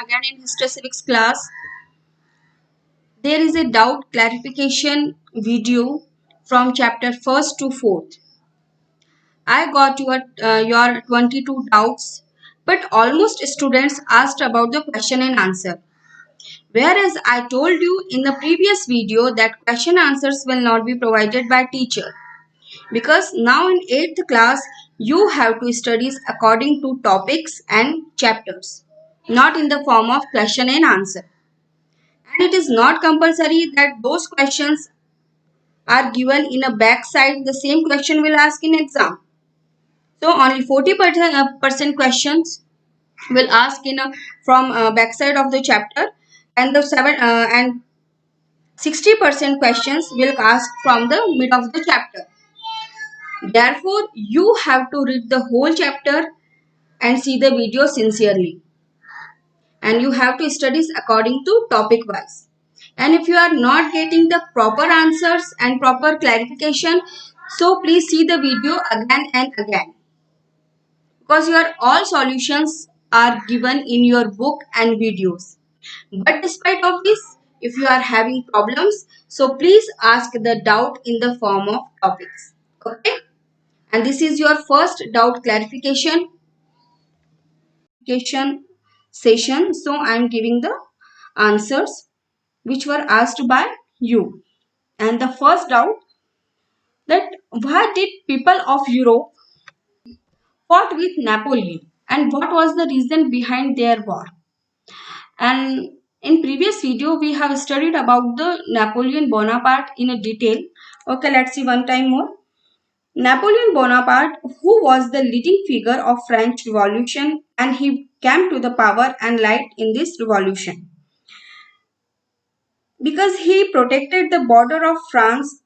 again in History Civics class. There is a doubt clarification video from chapter 1st to 4th. I got your 22 doubts, but almost students asked about the question and answer. Whereas I told you in the previous video that question answers will not be provided by teacher. Because now in 8th class, you have to study according to topics and chapters, not in the form of question and answer. And it is not compulsory that those questions are given in a backside. The same question will ask in exam. So only 40% questions will ask in a from backside of the chapter, and the 60% questions will ask from the mid of the chapter. Therefore, you have to read the whole chapter and see the video sincerely. And you have to study according to topic wise. And if you are not getting the proper answers and proper clarification, so please see the video again and again. Because your all solutions are given in your book and videos. But despite of this, if you are having problems, so please ask the doubt in the form of topics. Okay? And this is your first doubt clarification session. So I am giving the answers which were asked by you. And the first doubt, that why did people of Europe fought with Napoleon and what was the reason behind their war? And in previous video we have studied about the Napoleon Bonaparte in a detail. Okay, let's see one time more. Napoleon Bonaparte, who was the leading figure of French Revolution, and he came to the power and light in this revolution because he protected the border of France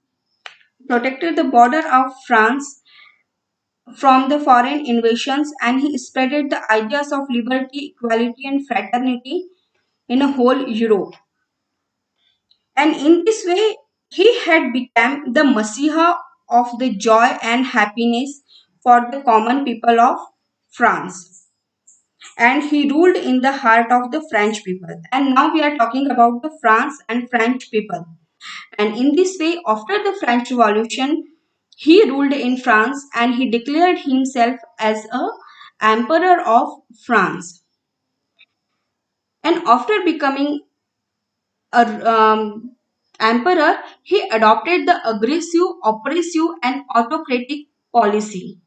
from the foreign invasions, and he spreaded the ideas of liberty, equality, and fraternity in a whole Europe. And in this way, he had become the Messiah of the joy and happiness for the common people of France. And he ruled in the heart of the French people. And now we are talking about the France and French people. And in this way, after the French Revolution, he ruled in France and he declared himself as a emperor of France. And after becoming a emperor, he adopted the aggressive, oppressive, and autocratic policy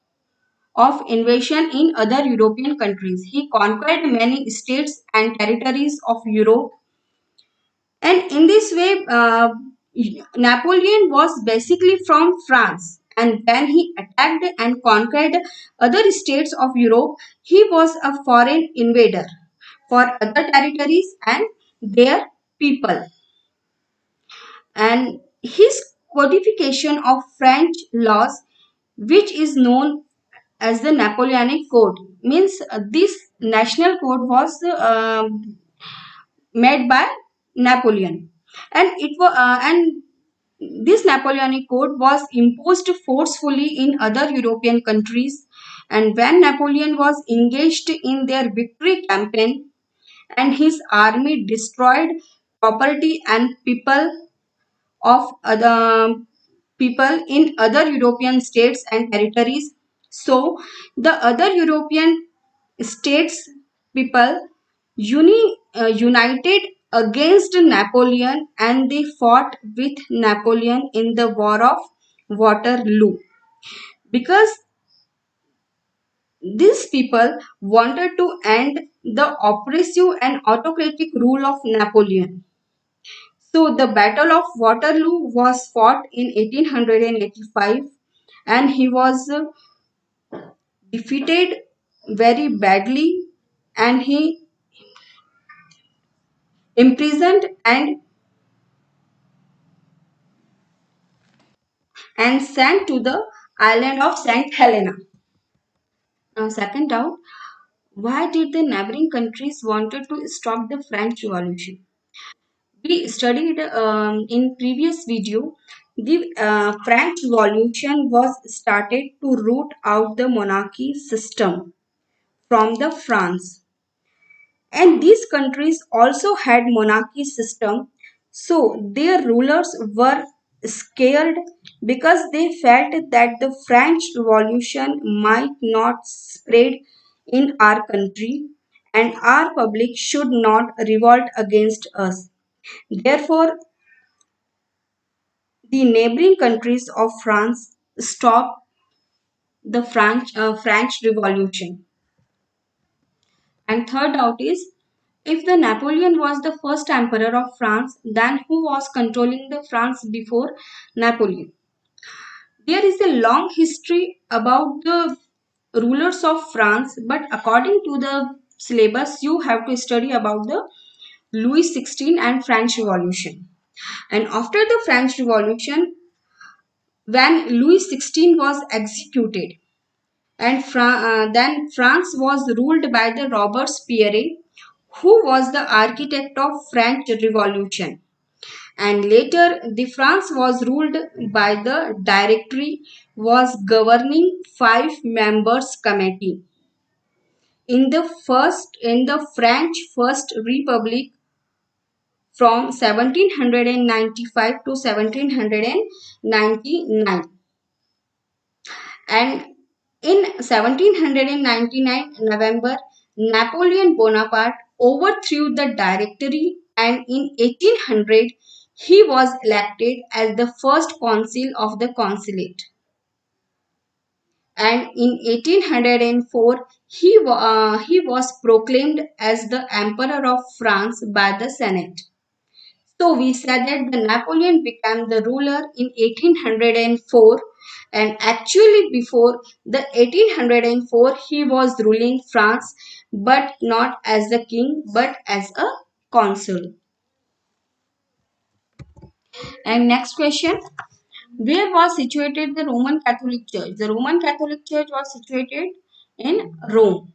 of invasion in other European countries. He conquered many states and territories of Europe, and in this way, Napoleon was basically from France. And when he attacked and conquered other states of Europe, he was a foreign invader for other territories and their people. And his codification of French laws, which is known as the Napoleonic Code, means this national code was made by Napoleon, and this Napoleonic Code was imposed forcefully in other European countries. And when Napoleon was engaged in their victory campaign, and his army destroyed property and people of other people in other European states and territories. So the other European states people united against Napoleon, and they fought with Napoleon in the War of Waterloo because these people wanted to end the oppressive and autocratic rule of Napoleon. So the Battle of Waterloo was fought in 1885, and he was defeated very badly, and he imprisoned and sent to the island of St. Helena. Now, second doubt, why did the neighboring countries wanted to stop the French Revolution? We studied in previous video, the French Revolution was started to root out the monarchy system from the France. And these countries also had monarchy system, so their rulers were scared because they felt that the French Revolution might not spread in our country and our public should not revolt against us. Therefore, the neighboring countries of France stopped the French Revolution. And third doubt is, if the Napoleon was the first emperor of France, then who was controlling the France before Napoleon? There is a long history about the rulers of France, but according to the syllabus, you have to study about the Louis XVI and French Revolution. And after the French Revolution, when Louis XVI was executed, and then France was ruled by the Robespierre, who was the architect of French Revolution. And later, the France was ruled by the Directory, was governing five members committee. In the French First Republic from 1795 to 1799, and in 1799 November, Napoleon Bonaparte overthrew the Directory, and in 1800 he was elected as the first consul of the consulate. And in 1804 he was proclaimed as the Emperor of France by the Senate. So we said that the Napoleon became the ruler in 1804, and actually before the 1804 he was ruling France, but not as the king but as a consul. And next question, where was situated the Roman Catholic Church? The Roman Catholic Church was situated in Rome.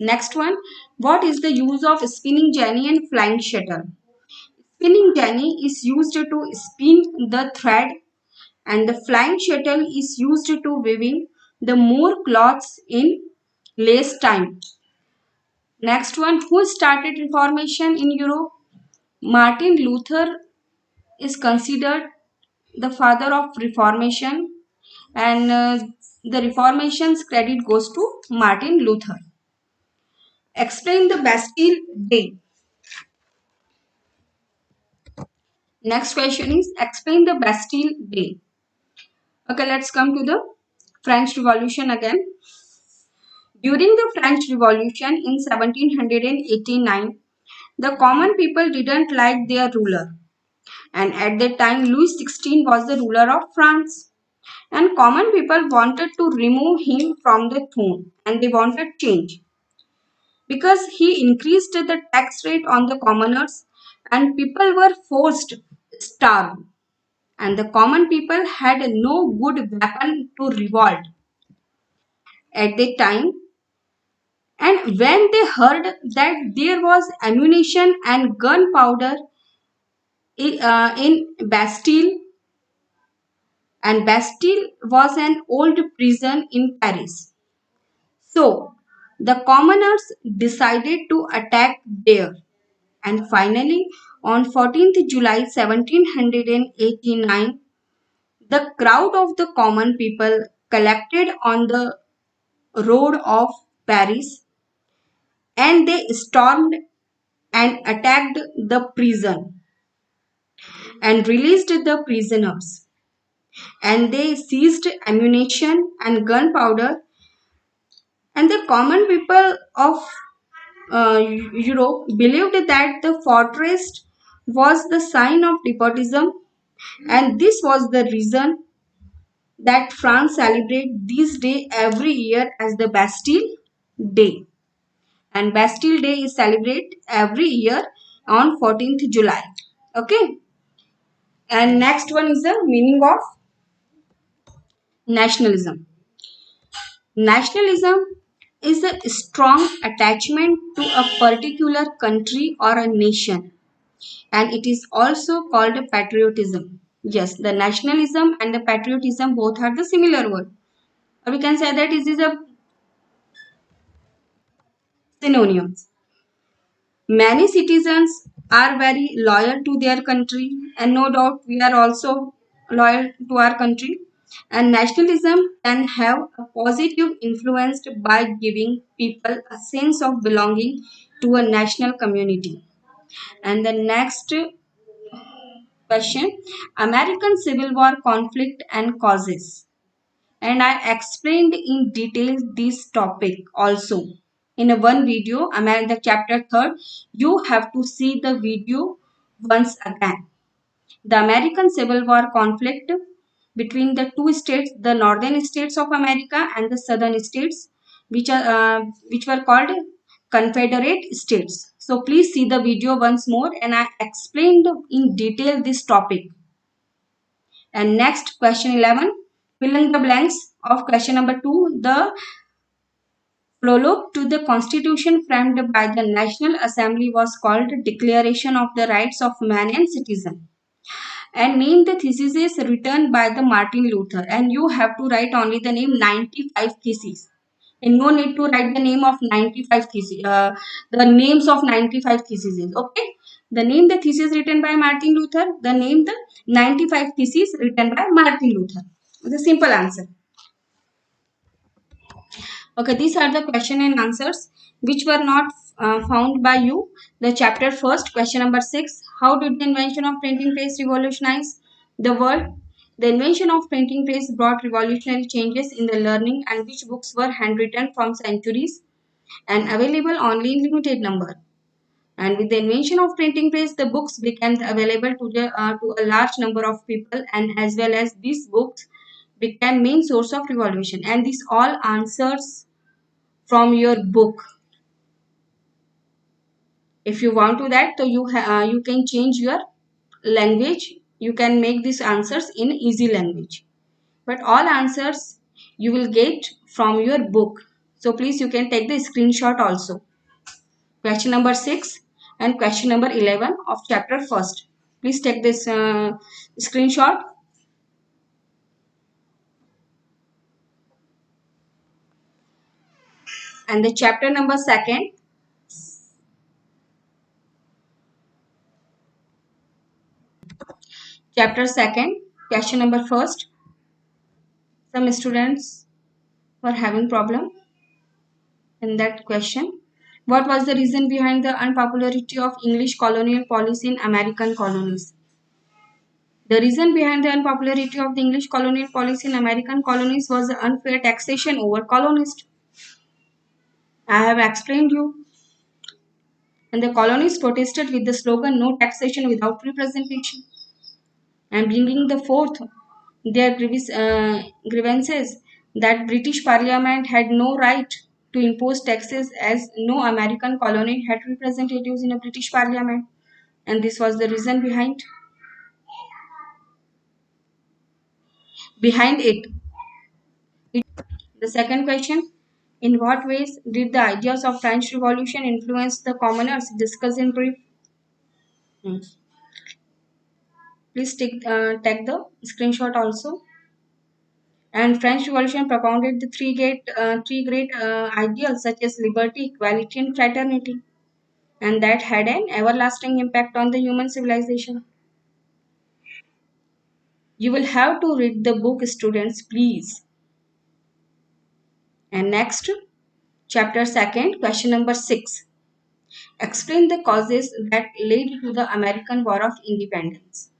Next one, what is the use of spinning jenny and flying shuttle? Spinning jenny is used to spin the thread, and the flying shuttle is used to weaving the more cloths in less time. Next one, who started Reformation in Europe? Martin Luther is considered the father of Reformation, and the Reformation's credit goes to Martin Luther. Explain the Bastille Day. Next question is, explain the Bastille Day. Okay, let's come to the French Revolution again. During the French Revolution in 1789, the common people didn't like their ruler. And at that time, Louis XVI was the ruler of France. And common people wanted to remove him from the throne, and they wanted change. Because he increased the tax rate on the commoners, and people were forced starve. And the common people had no good weapon to revolt at that time. And when they heard that there was ammunition and gunpowder in Bastille, and Bastille was an old prison in Paris. So the commoners decided to attack there. And finally, on 14th July 1789, the crowd of the common people collected on the road of Paris, and they stormed and attacked the prison and released the prisoners. And they seized ammunition and gunpowder. And the common people of Europe believed that the fortress was the sign of despotism, and this was the reason that France celebrates this day every year as the Bastille Day. And Bastille Day is celebrated every year on 14th July. Okay. And next one is the meaning of nationalism. Nationalism is a strong attachment to a particular country or a nation, and it is also called patriotism. Yes, the nationalism and the patriotism both are the similar word, or we can say that it is a synonyms. Many citizens are very loyal to their country, and no doubt we are also loyal to our country. And nationalism can have a positive influence by giving people a sense of belonging to a national community. And the next question, American Civil War conflict and causes. And I explained in detail this topic also in a one video. I'm at the chapter third. You have to see the video once again. The American Civil War conflict between the two states, the northern states of America and the southern states, which were called Confederate states. So please see the video once more, and I explained in detail this topic. And next, question 11, fill in the blanks of question number 2. The prologue to the Constitution framed by the National Assembly was called Declaration of the Rights of Man and Citizen. And name the theses written by the Martin Luther. And you have to write only the name 95 theses. And no need to write the name of 95 theses. The names of 95 theses. Okay. The name the thesis written by Martin Luther. The name the 95 theses written by Martin Luther. The simple answer. Okay, these are the question and answers which were not found by you. The chapter first, question number 6. How did the invention of printing press revolutionize the world? The invention of printing press brought revolutionary changes in the learning, and which books were handwritten from centuries and available only in limited number. And with the invention of printing press, the books became available to a large number of people, and as well as these books became main source of revolution. And these all answers from your book. If you want to that, so you can change your language. You can make these answers in easy language. But all answers you will get from your book. So please you can take the screenshot also. Question number 6 and question number 11 of chapter first. Please take this screenshot. And the chapter number 2nd. Chapter 2nd. Question number 1st. Some students were having problem in that question. What was the reason behind the unpopularity of English colonial policy in American colonies? The reason behind the unpopularity of the English colonial policy in American colonies was the unfair taxation over colonists. I have explained you. And the colonists protested with the slogan "No taxation without representation." And bringing the fourth, their grievances that British Parliament had no right to impose taxes as no American colony had representatives in a British Parliament, and this was the reason behind it. The second question, in what ways did the ideas of French Revolution influence the commoners? Discuss in brief. Hmm. Please take the screenshot also. And French Revolution propounded the three great ideals such as liberty, equality, and fraternity, and that had an everlasting impact on the human civilization. You will have to read the book, students, please. And next, chapter 2nd, question number 6. Explain the causes that led to the American War of Independence.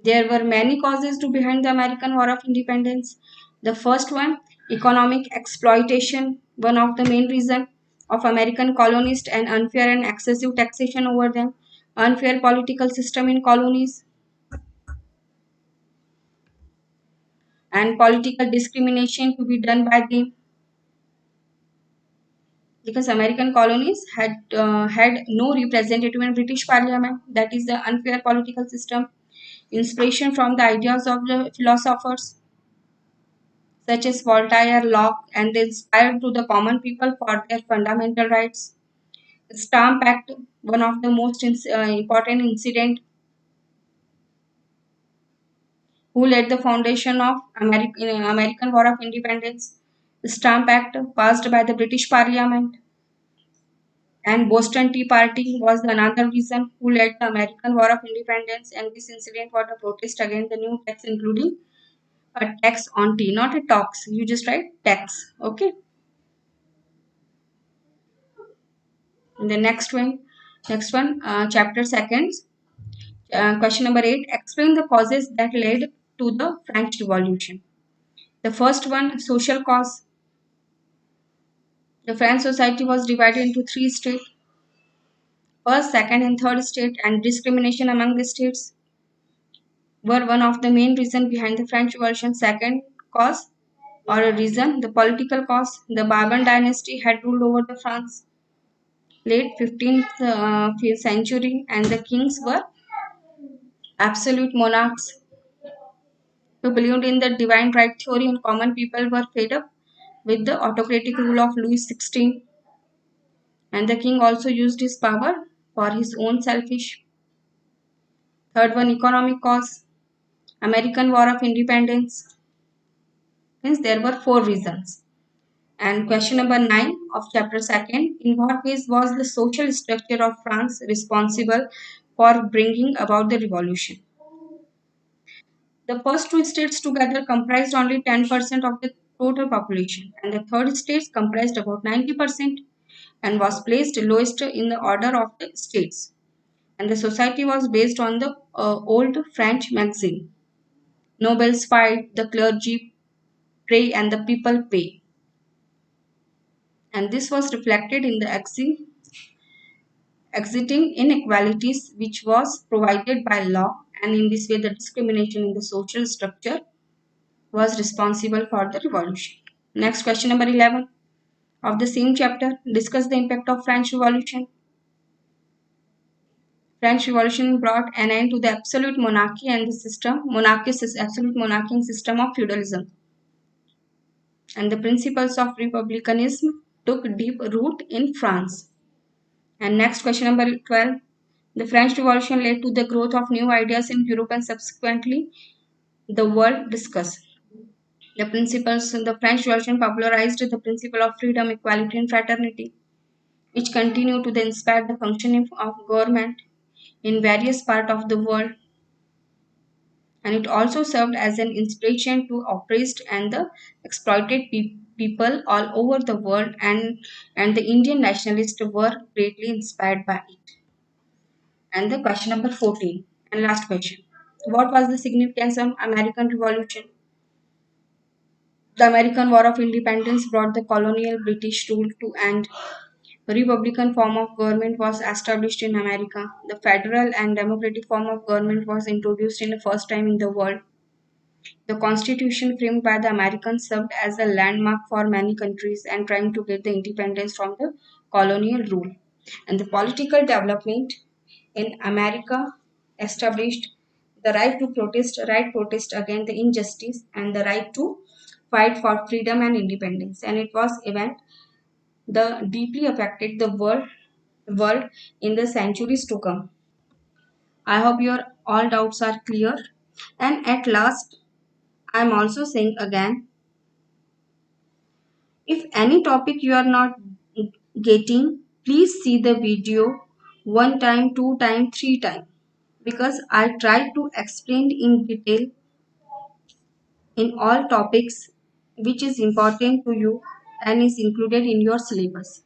There were many causes to behind the American War of Independence. The first one, economic exploitation, one of the main reasons of American colonists, and unfair and excessive taxation over them, unfair political system in colonies, and political discrimination to be done by them, because American colonies had no representative in British Parliament. That is the unfair political system. Inspiration from the ideas of the philosophers such as Voltaire, Locke, and they inspired to the common people for their fundamental rights. Stamp Act, one of the most important incident, who laid the foundation of American War of Independence. Stamp Act passed by the British Parliament. And Boston Tea Party was the another reason who led the American War of Independence, and this incident was a protest against the new tax, including a tax on tea, not a tax. You just write tax. Okay. And the next one, chapter second, question number 8. Explain the causes that led to the French Revolution. The first one, social cause. The French society was divided into three states: first, second, and third state, and discrimination among the states were one of the main reasons behind the French Revolution. Second cause or a reason, the political cause. The Bourbon dynasty had ruled over the France late 15th century, and the kings were absolute monarchs who believed in the divine right theory, and common people were fed up with the autocratic rule of Louis XVI. And the king also used his power for his own selfish. Third one, economic cause. American War of Independence. Means there were four reasons. And question number 9 of chapter 2nd. In what ways was the social structure of France responsible for bringing about the revolution? The first two states together comprised only 10% of the total population, and the third state comprised about 90% and was placed lowest in the order of the states. And the society was based on the old French maxim: nobles fight, the clergy pray, and the people pay. And this was reflected in the exiting inequalities which was provided by law, and in this way the discrimination in the social structure was responsible for the revolution. Next, question number 11 of the same chapter, discuss the impact of French Revolution. French Revolution brought an end to the absolute monarchy and the absolute monarchy and system of feudalism. And the principles of republicanism took deep root in France. And next, question number 12. The French Revolution led to the growth of new ideas in Europe and subsequently the world. Discuss the principles. The French Revolution popularized the principle of freedom, equality, and fraternity, which continue to inspire the functioning of government in various parts of the world. And it also served as an inspiration to oppressed and the exploited people all over the world, and the Indian nationalists were greatly inspired by it. And the question number 14 and last question. What was the significance of American Revolution? The American War of Independence brought the colonial British rule to end. A republican form of government was established in America. The federal and democratic form of government was introduced in the first time in the world. The constitution framed by the Americans served as a landmark for many countries and trying to get the independence from the colonial rule. And the political development in America established the right protest against the injustice, and the right to fight for freedom and independence. And it was event the deeply affected the world in the centuries to come. I hope your all doubts are clear. And at last, I am also saying again, if any topic you are not getting, please see the video one time, two time, three time, because I try to explain in detail in all topics which is important to you and is included in your syllabus.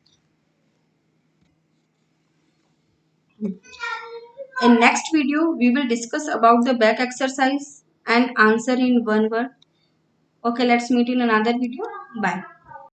In next video, we will discuss about the back exercise and answer in one word. Okay, let's meet in another video. Bye.